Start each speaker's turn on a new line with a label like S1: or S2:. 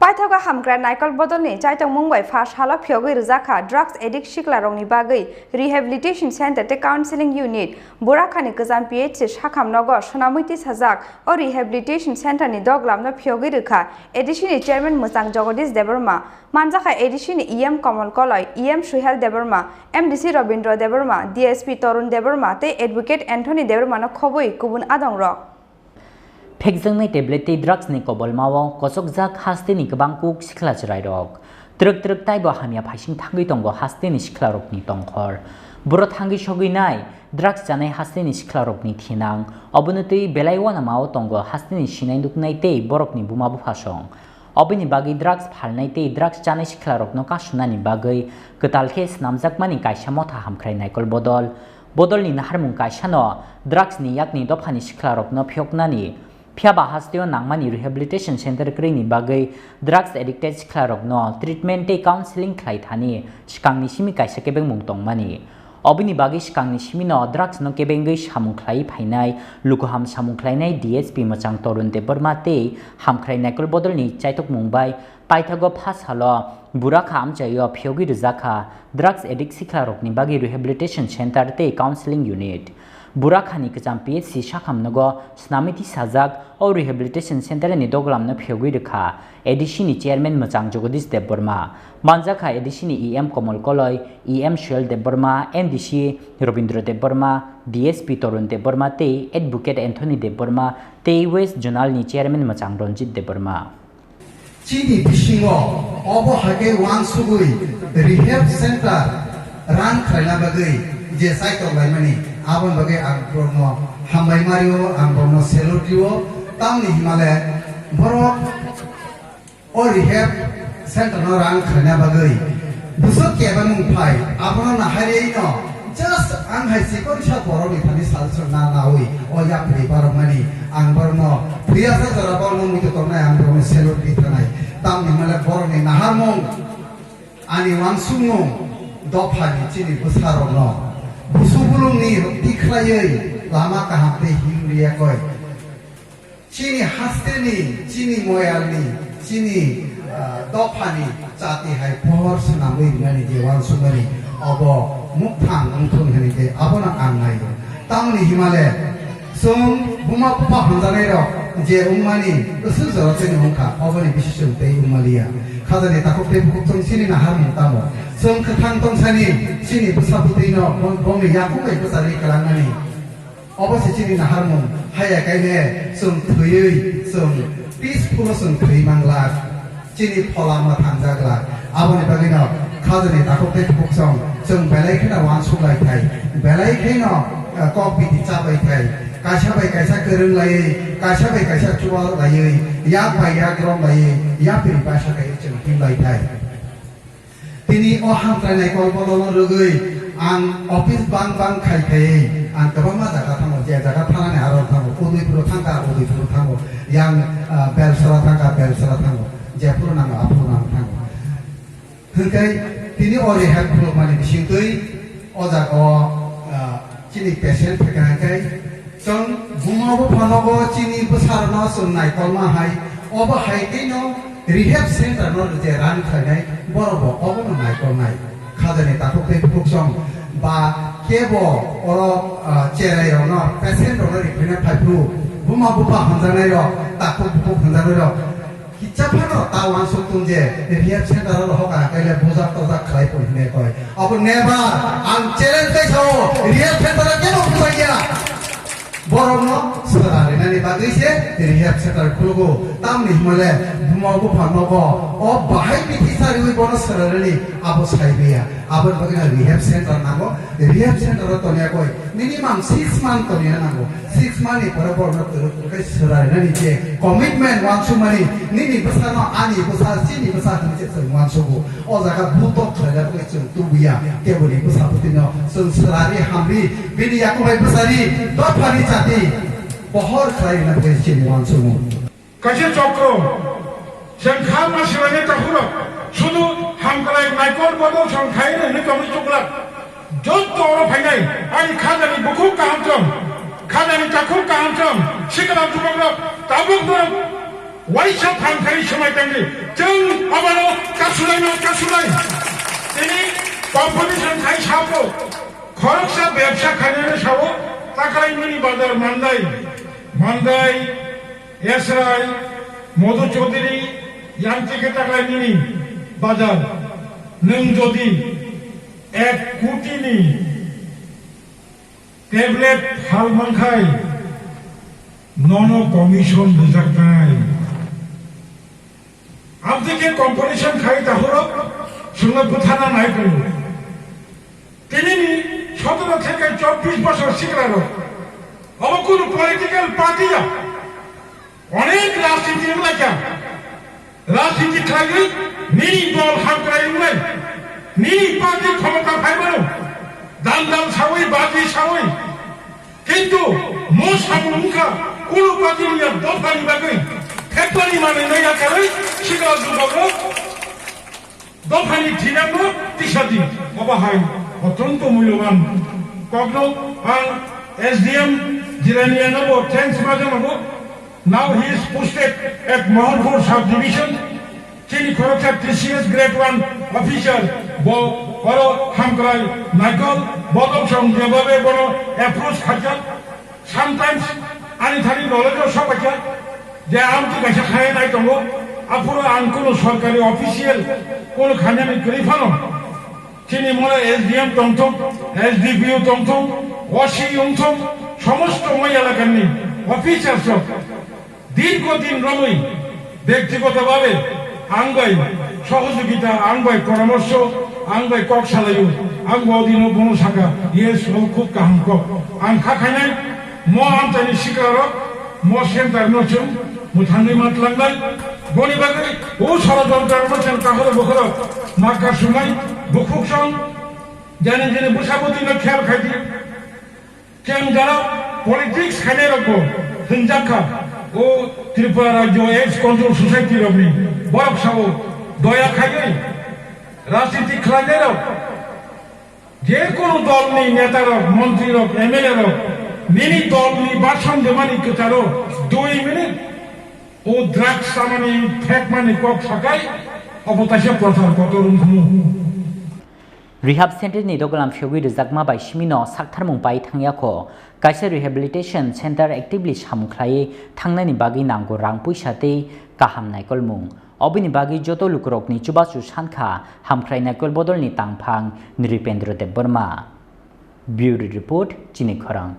S1: Paithaga hamgra naikol bodolni chaitong Mumbai Phasalo Phiyogwi Rwjakha Drugs Addicts Sikla Rokni bagwi Rehabilitation Center te Counselling Unit Rwjakha ni gozam PH sakhamnogo sonamuiti sajak o Rehabilitation Center ni doglamno Phiyogwi Rwjakha Addicts ni Chairman Musang Jagadish Deborma Manjakha Addicts ni EM Kamal Koloi EM Suhel Deborma MDC Robindra Deborma DSP Torun Deborma te Advocate Anthony Deborma no khoboi kubun adongrok
S2: Phekjangni tablet drugs ni kobol mawo kosok jak haste ni kebang kuk sikla chirai rok truk taibo hamia phaising thangui tongo haste ni sikla rok ni tongkhor boro thangi sogui nai drugs janai haste ni sikla rok ni thinang obunutui belaiwana mawo tongo haste ni sinai duknai tei borok ni buma bu phasong obini bagi drugs phalnai tei drugs janai sikla rok no kasunani bagui ketal khe snamjakmani kaisa motha hamkhrai naikol bodol ni naharmung kaisa no drugs ni yakni dophani sikla rok no phiyoknani Phiaba hasteo nangmani Rehabilitation Center kring ni bagai drugs addicted siklarok no treatment te counseling khlai thani sikangni simi kaisa kebeng mungtong mani obini bagi sikangni simi no drugs no kebengai samung khlai phainai lukuham samung khlainai DSP machang torun te berma te hamkhrai nakol bodol ni chaitok mumbai Paithago Phasalo Rwjakha amchayo Phiyogwi Rwjakha drugs addict siklarok ni bagi Rehabilitation Center te counseling unit Rwjakha ni kecham PHC sakhamnogo snamiti sajak o Rehabilitation Center ni doglamno Phiyogwi Rwjakha ADC ni Chairman Machang Jagadish Deborma Manjakha ADC ni EM Kamal Koloi EM Suhel Deborma MDC Robindra Deborma DSP Torun Deborma te Advocate Anthony Deborma te West Zonal ni Chairman Machang Ranjit Deborma
S3: Chini bisingo obo hage wansugui rehab center run khaina bagai je cycle laimani abon bagai angborno hambai mario angborno selotio tamni himale borok o rehab center no run khaina bagai busok keba mung phai abono na hare no just ang hai sikor sha borok ni thani salsor na nawi o ya prepare mani angborno priasa jarabon no mito tornai angborno seloti thanai tamni himale borok ni naharmong ani wansungno dophani chini busaro no busubulung ni dikhlaiei lama kahapte himriya koi chini haste ni chini moyal ni chini dophani chati hai por sunamui ngani je wansumani obo mukhang angthun hani je abona angnai tamni himale sum buma pupa hanjanai ro je umani usul jara cheni mukha oboni bisishum tei umalia khadani takopte buktung chini na harmu tamo sum khathang tongsani chini busaputino bomi yakubai busari kalangani obose chini na harmu haya kaine sum thuyui sum peaceful sum thui mangla chini pholama thangjagla aboni bagino khadani takopte buktung sum belai khena wan sugai thai belai khena kopiti chabai thai kaisa bai kaisa kereng lai kaisa bai kaisa chual lai ya bai ya grom lai ya pin paisa kai chung tin lai thai tini o hamtrai nai kol bolon rugui ang office bang khai khai ang kabama jaga thango je jaga thanane aro thango udipuro thango yang belsara thango jepur nang apur nang thango hengkai tini o rehab pro mani bisingtui o jaga chini patient phekai Jong bumabu phanogo chini busarno sunnai kolma hai obo hai kino rehab center no je ran khanai borobo obo no nai kolnai khadani takokte puksong ba kebo oro cherai ro no patient ro ri phine phaipu bumabu pa hanjanai ro takok puk hanjanai ro kichapano tawan sutungje rehab center ro hoka kaile bozak tozak khlai pohine koi obo neba ang challenge kai so rehab center keno khulaiya borokno sarare nani bagai se rehab center khulgo tamni himale bumago phanogo o bahai bithi sari oi bono sarare ni abo saibiya abo bagina rehab center nago rehab center to ne koi minimum 6 month to ne nago 6 month ni parabor no to kai sarare nani je commitment wansumani nini basano ani basa sini basa ni je wansugo o jaga buto khara ko chung tubiya keboli basa putino sun sarare hamri bini yakubai basari do phani chati bahor khai na ke chini wansugo
S4: kaise chokro jangkham ma shirane kahuro শুধু হামকালাই নাইকল বদল সংখ্যায় নে কমি চুকলা যত তর ফাইনাই I খাজানি বুকু কাহামচম খাজানি চাখু কাহামচম শিকলা জুবংল তাবুক দর वाइसा फांखारि समायतांनि जों आबारो कासुलाय दिनै कम्पिटिशन खाइ साबो खरकसा व्यवसा खायनानै साबो ताकालाय मिनि बाजार मान्दाय एसराय मधु चौधुरी यांतिके ताकालाय मिनि बाजार नों जदि 1 कोटिनि टेब्लेट फालमांखाय ननो कमिशन बुजाकनाय आपदिके कम्पिटिशन खाइ ताहरो सुंग बुथाना नाय करो तिनिनि 17 থেকে 24 বছর শিখলারো অবকুল পলিটিক্যাল পার্টিয়া অনেক রাজনীতি এলাকা রাজনীতি খাইলে নিনি দল হামকরাই নিনি পার্টি ক্ষমতা পাইবানো দান সাওই বাজি সাওই কিন্তু মো সামুখা কোন পার্টি নিয়ে দফানি বাগে ফেকবানি মানে নাই আকারে শিখলা যুবক দফানি ঠিনানো তিসাদি অবাহাই অত্যন্ত মূল্যবান কগ্ন আর SDM Jiranianobo thanks Majanobo now he is posted at Mohanpur subdivision Chini Khorang TCS grade 1 official bo oro hamkrai Michael bodom song jebabe bono approach khaja sometimes ani thari knowledge of sabaka je amti kaisa khaye nai tongo apuro an kono sarkari official kono khane ami kori phano Chini mole SDM tongtong SDPO tongtong OC অংশম সমস্ত মই এলাকার নেই officer সব দীর্ঘদিন রমই ব্যক্তিগতভাবে আঙ্গাই সহযোগিতা আঙ্গাই পরামর্শ আঙ্গাই কক সালাইও আঙ্গ অধীন বন শাখা ইয়ে সব খুব কাহাম কক আং খাখাইনাই ম আমতানি শিকার ম সেন্টার নচুম মুথানি মাতলাংনাই বনি বাগৈ ও ষড়যন্ত্র মচন কাহর বখর মাকার সময় বুকুক সং জানে জেনে বুসাবতী ন খেয়াল খাইতি কেন যারা পলিটিক্স খানে রাখবো Rwjakha ও ত্রিপুরা রাজ্য এক্স কন্ট্রোল সোসাইটি রবনি বরফ সাবো দয়া খাইলে রাজনীতি খাইলে যে কোনো দল নেই নেতার মন্ত্রী রক MLA রক মিনি দল নি বাসন দেমানি কেতারো 2 মিনিট ও ড্রাগস সামানি ফেক মানি কক সাকাই অবতাশে প্রচার কতরুম
S2: Rehab Center ni dogalam Phiyogwi Rwjakma bai simino saktarmung pai thangyako kaisa Rehabilitation Center actively samkhlai thangnani bagi nanggo rang puisa tei kaham naikolmung obini bagi joto lukrokni chubachu sankha hamkhlai naikol bodolni tangphang Niripendra Dev Burma Bureau Report Chini Khorang